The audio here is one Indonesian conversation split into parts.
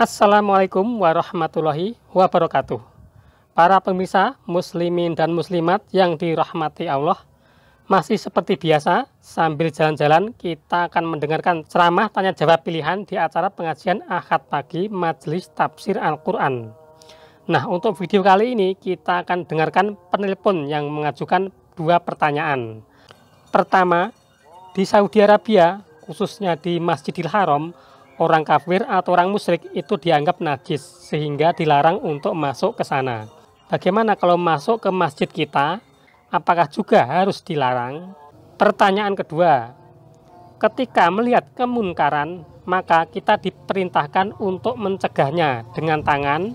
Assalamualaikum warahmatullahi wabarakatuh. Para pemirsa muslimin dan muslimat yang dirahmati Allah, masih seperti biasa sambil jalan-jalan kita akan mendengarkan ceramah tanya jawab pilihan di acara pengajian Ahad pagi Majelis Tafsir Al-Quran. Nah, untuk video kali ini kita akan dengarkan penelpon yang mengajukan dua pertanyaan. Pertama, di Saudi Arabia, khususnya di Masjidil Haram, orang kafir atau orang musyrik itu dianggap najis sehingga dilarang untuk masuk ke sana. Bagaimana kalau masuk ke masjid kita? Apakah juga harus dilarang? Pertanyaan kedua, ketika melihat kemunkaran, maka kita diperintahkan untuk mencegahnya dengan tangan,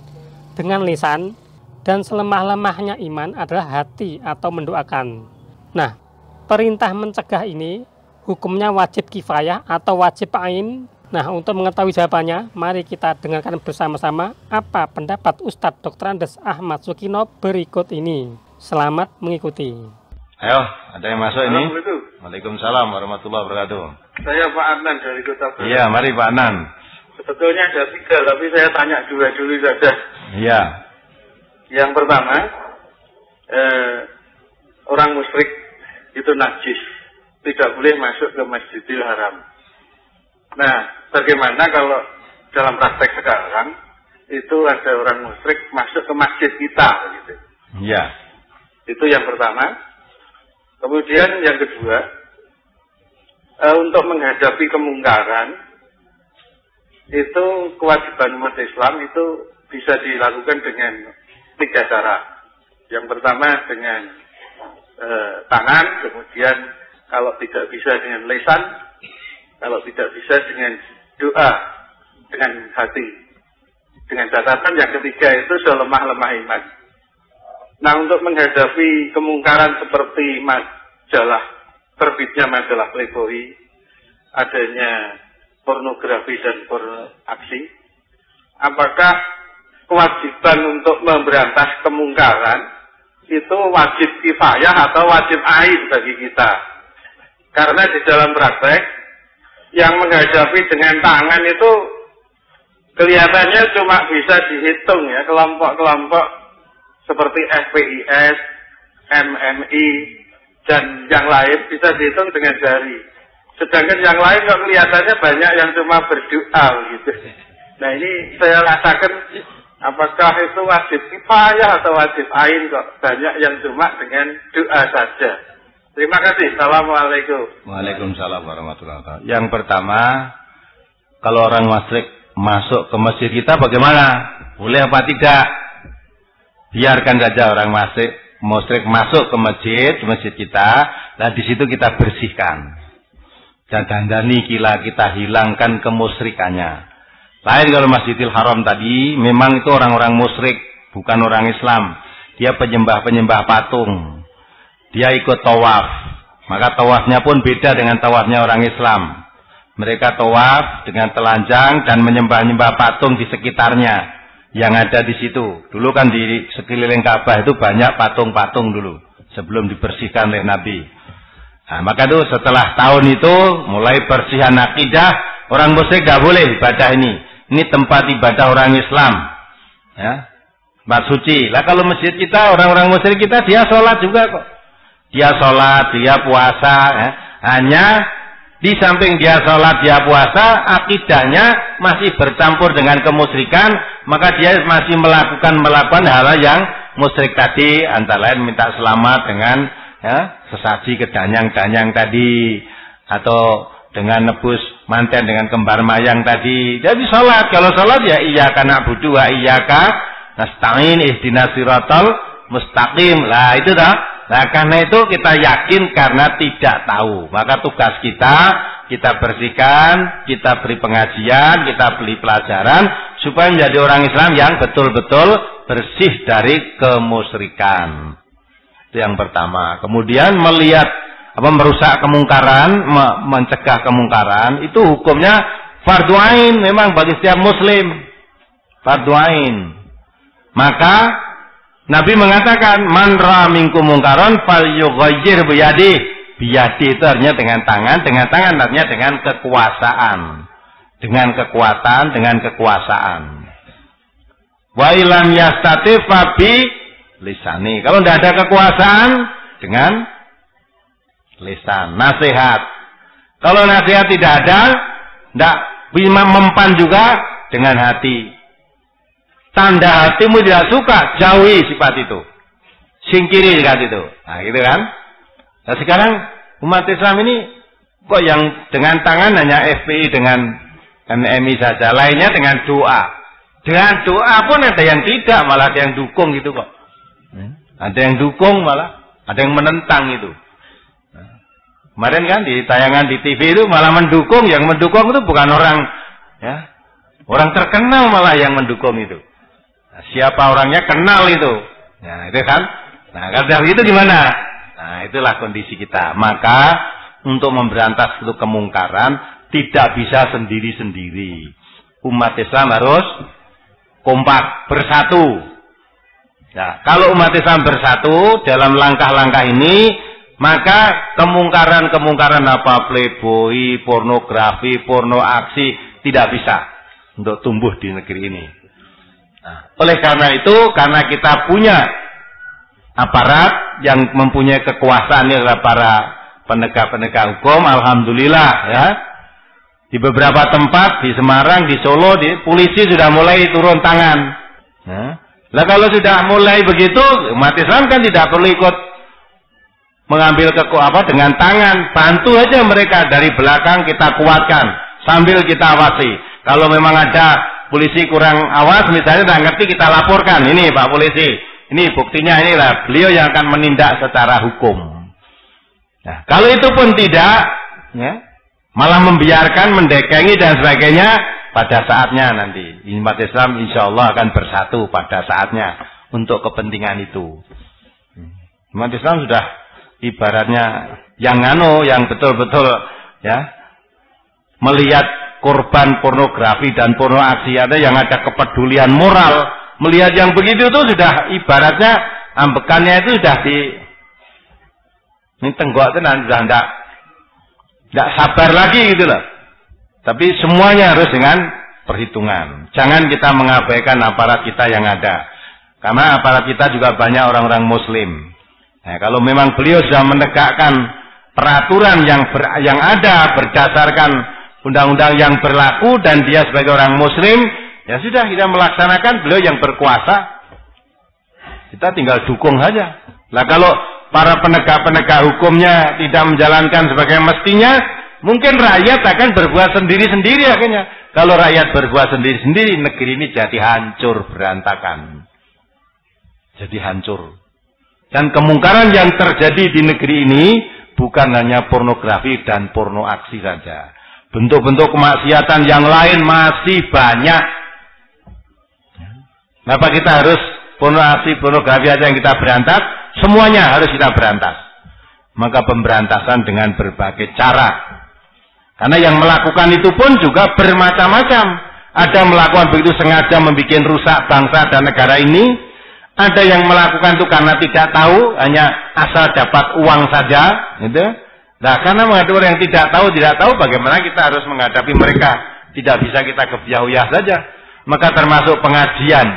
dengan lisan, dan selemah-lemahnya iman adalah hati atau mendoakan. Nah, perintah mencegah ini hukumnya wajib kifayah atau wajib ain? Nah, untuk mengetahui jawabannya, mari kita dengarkan bersama-sama apa pendapat Ustadz Dr. Andes Ahmad Sukino berikut ini. Selamat mengikuti. Ayo, ada yang masuk ini? Waalaikumsalam warahmatullahi wabarakatuh. Saya Pak Adnan dari Kota Baru. Iya, mari Pak Adnan. Sebetulnya ada tiga, tapi saya tanya dua dulu saja. Iya. Yang pertama, orang musyrik itu najis, tidak boleh masuk ke Masjidil Haram. Nah, bagaimana kalau dalam praktek sekarang itu ada orang musyrik masuk ke masjid kita, gitu? Iya. Itu yang pertama. Kemudian yang kedua, untuk menghadapi kemungkaran itu kewajiban umat Islam itu bisa dilakukan dengan tiga cara. Yang pertama dengan tangan, kemudian kalau tidak bisa dengan lisan, kalau tidak bisa dengan doa, dengan hati. Dengan catatan yang ketiga itu selemah-lemah iman. Nah, untuk menghadapi kemungkaran seperti terbitnya majalah Playboy, adanya pornografi dan pornoaksi, apakah kewajiban untuk memberantas kemungkaran itu wajib kifayah atau wajib ain bagi kita? Karena di dalam praktek yang menghadapi dengan tangan itu kelihatannya cuma bisa dihitung ya, kelompok-kelompok seperti FPIS, MMI, dan yang lain bisa dihitung dengan jari. Sedangkan yang lain kok kelihatannya banyak yang cuma berdoa gitu. Nah, ini saya rasakan apakah itu wajib kifayah atau wajib ain kok banyak yang cuma dengan doa saja. Terima kasih. Assalamualaikum. Waalaikumsalam warahmatullahi wabarakatuh. Yang pertama, kalau orang musyrik masuk ke masjid kita bagaimana? Boleh apa tidak? Biarkan saja orang musyrik masuk ke masjid kita, dan di situ kita bersihkan. Dan dandani kita hilangkan kemusyrikannya. Lain kalau Masjidil Haram tadi, memang itu orang-orang musyrik, bukan orang Islam. Dia penyembah-penyembah patung. Dia ikut tawaf. Maka tawafnya pun beda dengan tawafnya orang Islam. Mereka tawaf dengan telanjang dan menyembah-nyembah patung di sekitarnya yang ada di situ. Dulu kan di sekeliling Ka'bah itu banyak patung-patung dulu sebelum dibersihkan oleh Nabi. Nah, maka itu setelah tahun itu mulai bersihan akidah, orang musyrik tidak boleh ibadah ini. Ini tempat ibadah orang Islam. Ya. Tempat suci. Lah kalau masjid kita, orang-orang musyrik kita dia sholat juga kok. Dia sholat, dia puasa. Ya. Hanya di samping dia sholat, dia puasa, akidahnya masih bercampur dengan kemusyrikan, maka dia masih melakukan hal yang musyrik tadi, antara lain minta selamat dengan sesaji ke danyang-danyang tadi, atau dengan nebus manten dengan kembar mayang tadi. Jadi sholat, kalau sholat ya iyyaka na'budu wa iyyaka nasta'in ihdinas siratal mustaqim. Lah itu dah. Nah, karena itu kita yakin karena tidak tahu. Maka tugas kita bersihkan, kita beri pengajian, kita beri pelajaran supaya menjadi orang Islam yang betul-betul bersih dari kemusyrikan. Itu yang pertama. Kemudian melihat merusak kemungkaran, mencegah kemungkaran, itu hukumnya fardhu ain memang bagi setiap muslim. Fardhu ain. Maka Nabi mengatakan, man ra'a minkum mungkaron falyughayyir biyadihi. Biyadi itu artinya dengan tangan artinya dengan kekuasaan. dengan kekuatan, dengan kekuasaan. Wa ilam yastati fa bi lisani. Kalau tidak ada kekuasaan, dengan lisan, nasihat. Kalau nasihat tidak ada, tidak bisa mempan juga dengan hati. Tanda hatimu tidak suka, jauhi sifat itu. Singkiri sifat itu. Nah, gitu kan? Nah, sekarang umat Islam ini kok yang dengan tangan hanya FPI dengan MMI saja, lainnya dengan doa. Dengan doa pun ada yang tidak, malah ada yang dukung gitu kok. Ada yang dukung malah, ada yang menentang itu. Kemarin kan di tayangan di TV itu malah mendukung, yang mendukung itu bukan orang ya, orang terkenal malah yang mendukung itu. Nah, siapa orangnya kenal itu. Nah, itu kan. Nah, kalau itu gimana? Nah, itulah kondisi kita. Maka untuk memberantas itu kemungkaran tidak bisa sendiri-sendiri. Umat Islam harus kompak, bersatu. Nah, kalau umat Islam bersatu dalam langkah-langkah ini, maka kemungkaran-kemungkaran apa playboy, pornografi, porno aksi tidak bisa untuk tumbuh di negeri ini. Nah, oleh karena itu, karena kita punya aparat yang mempunyai kekuasaan adalah para penegak-penegak hukum, alhamdulillah ya. Di beberapa tempat di Semarang, di Solo, di polisi sudah mulai turun tangan. Nah, kalau sudah mulai begitu, umat Islam kan tidak perlu ikut mengambil dengan tangan, bantu aja mereka dari belakang, kita kuatkan sambil kita awasi. Kalau memang ada polisi kurang awas, misalnya tidak ngerti, kita laporkan, ini Pak Polisi, ini buktinya, inilah beliau yang akan menindak secara hukum. Nah, kalau itu pun tidak, ya, malah membiarkan, mendekengi dan sebagainya, pada saatnya nanti umat Islam insya Allah akan bersatu pada saatnya untuk kepentingan itu. Umat Islam sudah ibaratnya yang betul-betul ya melihat korban pornografi dan porno aksi, ada yang ada kepedulian moral, melihat yang begitu itu sudah ibaratnya ambekannya itu sudah ini tenggok itu nanti sudah tidak sabar lagi gitu loh. Tapi semuanya harus dengan perhitungan. Jangan kita mengabaikan aparat kita yang ada, karena aparat kita juga banyak orang-orang Muslim. Nah, kalau memang beliau sudah menegakkan peraturan yang ada berdasarkan undang-undang yang berlaku dan dia sebagai orang Muslim, ya sudah kita melaksanakan, beliau yang berkuasa, kita tinggal dukung saja. Nah, kalau para penegak-penegak hukumnya tidak menjalankan sebagai mestinya, mungkin rakyat akan berbuat sendiri-sendiri akhirnya. Kalau rakyat berbuat sendiri-sendiri, negeri ini jadi hancur berantakan. Jadi hancur. Dan kemungkaran yang terjadi di negeri ini bukan hanya pornografi dan porno aksi saja. Bentuk-bentuk kemaksiatan yang lain masih banyak. Kenapa kita harus porno aksi, pornografi aja yang kita berantas? Semuanya harus kita berantas. Maka pemberantasan dengan berbagai cara. Karena yang melakukan itu pun juga bermacam-macam. Ada melakukan begitu sengaja membuat rusak bangsa dan negara ini. Ada yang melakukan itu karena tidak tahu, hanya asal dapat uang saja, gitu. Nah, karena menghadapi orang yang tidak tahu, bagaimana kita harus menghadapi mereka? Tidak bisa kita kebiayah saja. Maka termasuk pengajian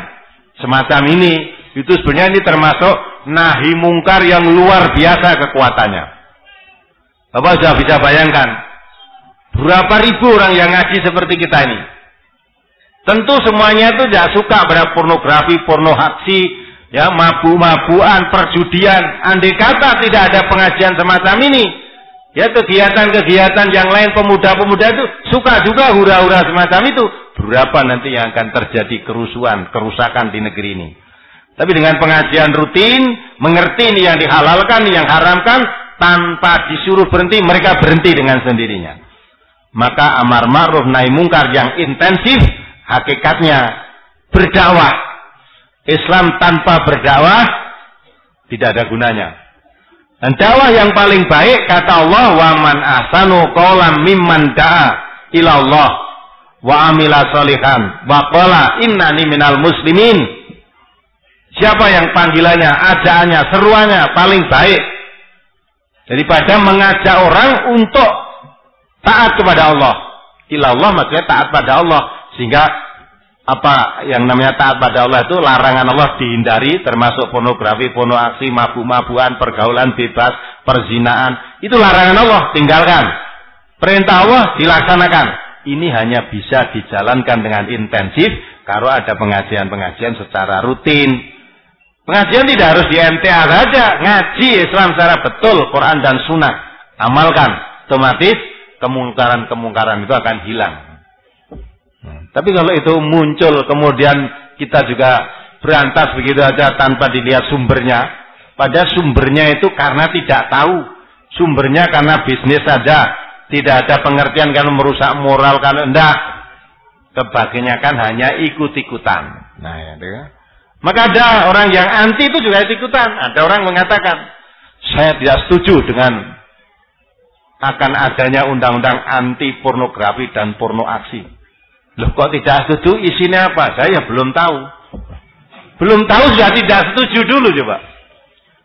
semacam ini, itu sebenarnya ini termasuk nahi mungkar yang luar biasa kekuatannya. Bapak sudah bisa bayangkan berapa ribu orang yang ngaji seperti kita ini. Tentu semuanya itu tidak suka pada pornografi, porno aksi, ya, mabuk-mabukan, perjudian. Andai kata tidak ada pengajian semacam ini, ya, kegiatan-kegiatan yang lain, pemuda-pemuda itu suka juga hura-hura semacam itu. Berapa nanti yang akan terjadi kerusuhan, kerusakan di negeri ini. Tapi dengan pengajian rutin, mengerti ini yang dihalalkan, ini yang haramkan, tanpa disuruh berhenti, mereka berhenti dengan sendirinya. Maka amar ma'ruf nahi mungkar yang intensif, hakikatnya berdakwah. Islam tanpa berdakwah tidak ada gunanya. Dan dakwah yang paling baik, kata Allah, wa man ahsanu qawlan mimman da'a ila Allah wa amila sholihan wa qala innani minal muslimin. Siapa yang panggilannya, ajaannya, seruannya paling baik daripada mengajak orang untuk taat kepada Allah, Ilallah maksudnya taat pada Allah. Sehingga apa yang namanya taat pada Allah itu larangan Allah dihindari, termasuk pornografi, pornoaksi, mabuk-mabukan, pergaulan bebas, perzinaan. Itu larangan Allah, tinggalkan. Perintah Allah dilaksanakan. Ini hanya bisa dijalankan dengan intensif kalau ada pengajian-pengajian secara rutin. Pengajian tidak harus di MTA saja, ngaji Islam secara betul, Quran dan Sunnah. Amalkan, otomatis kemungkaran-kemungkaran itu akan hilang. Tapi kalau itu muncul kemudian kita juga berantas begitu aja tanpa dilihat sumbernya. Padahal sumbernya itu karena tidak tahu. Sumbernya karena bisnis saja. Tidak ada pengertian kalau merusak moral kalau enggak. Kebagiannya hanya ikut-ikutan. Nah, ya, maka ada orang yang anti itu juga ikut-ikutan. Ada orang mengatakan, saya tidak setuju dengan akan adanya undang-undang anti pornografi dan pornoaksi. Loh, kok tidak setuju? Isinya apa? Saya belum tahu. Belum tahu sudah tidak setuju dulu coba.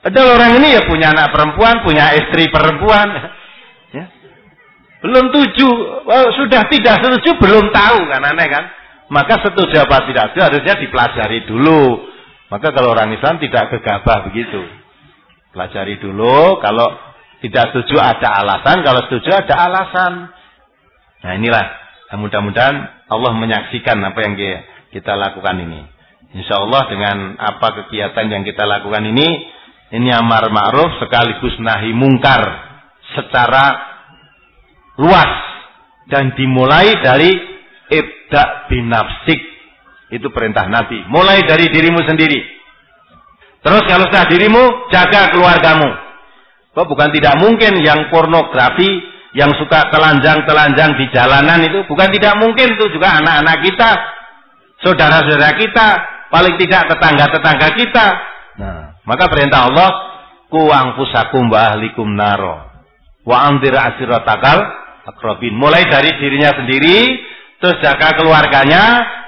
Padahal orang ini ya punya anak perempuan, punya istri perempuan. Ya. Belum setuju, sudah tidak setuju, belum tahu kan, aneh kan? Maka setuju apa tidak setuju harusnya dipelajari dulu. Maka kalau orang Islam tidak gegabah begitu. Pelajari dulu, kalau tidak setuju ada alasan, kalau setuju ada alasan. Nah inilah, mudah-mudahan Allah menyaksikan apa yang kita lakukan ini. Insya Allah dengan apa kegiatan yang kita lakukan ini amar ma'ruf sekaligus nahi mungkar secara luas. Dan dimulai dari ibda' binafsik. Itu perintah Nabi. Mulai dari dirimu sendiri. Terus kalau sudah dirimu, jaga keluargamu. Kok bukan tidak mungkin yang pornografi, yang suka telanjang-telanjang di jalanan itu, bukan tidak mungkin itu juga anak-anak kita, saudara-saudara kita, paling tidak tetangga-tetangga kita. Nah, maka perintah Allah, ku anfusakum wa ahlikum naro, wa anzir asiratakal akrabin. Mulai dari dirinya sendiri, terus jaga keluarganya,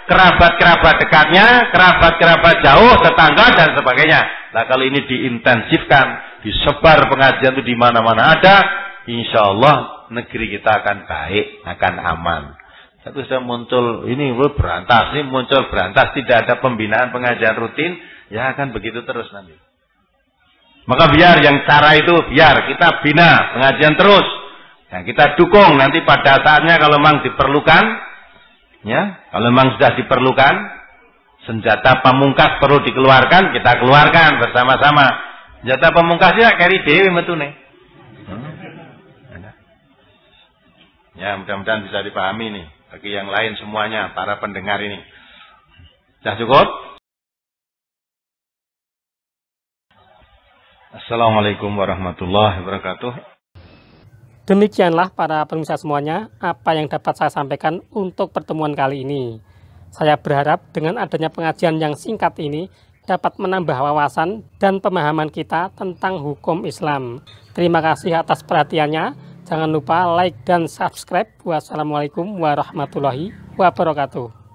kerabat-kerabat dekatnya, kerabat-kerabat jauh, tetangga dan sebagainya. Nah kalau ini diintensifkan, disebar pengajian itu di mana-mana ada, insya Allah negeri kita akan baik, akan aman. Tapi sudah muncul ini berantas, ini muncul berantas, tidak ada pembinaan pengajian rutin, ya akan begitu terus nanti. Maka biar yang cara itu biar kita bina pengajian terus, nah, kita dukung nanti pada saatnya kalau memang diperlukan, ya kalau memang sudah diperlukan, senjata pamungkas perlu dikeluarkan, kita keluarkan bersama-sama. Senjata pamungkasnya kari dewi metune. Ya mudah-mudahan bisa dipahami nih bagi yang lain semuanya para pendengar ini. Sudah cukup? Assalamualaikum warahmatullahi wabarakatuh. Demikianlah para pemirsa semuanya apa yang dapat saya sampaikan untuk pertemuan kali ini. Saya berharap dengan adanya pengajian yang singkat ini dapat menambah wawasan dan pemahaman kita tentang hukum Islam. Terima kasih atas perhatiannya. Jangan lupa like dan subscribe. Wassalamualaikum warahmatullahi wabarakatuh.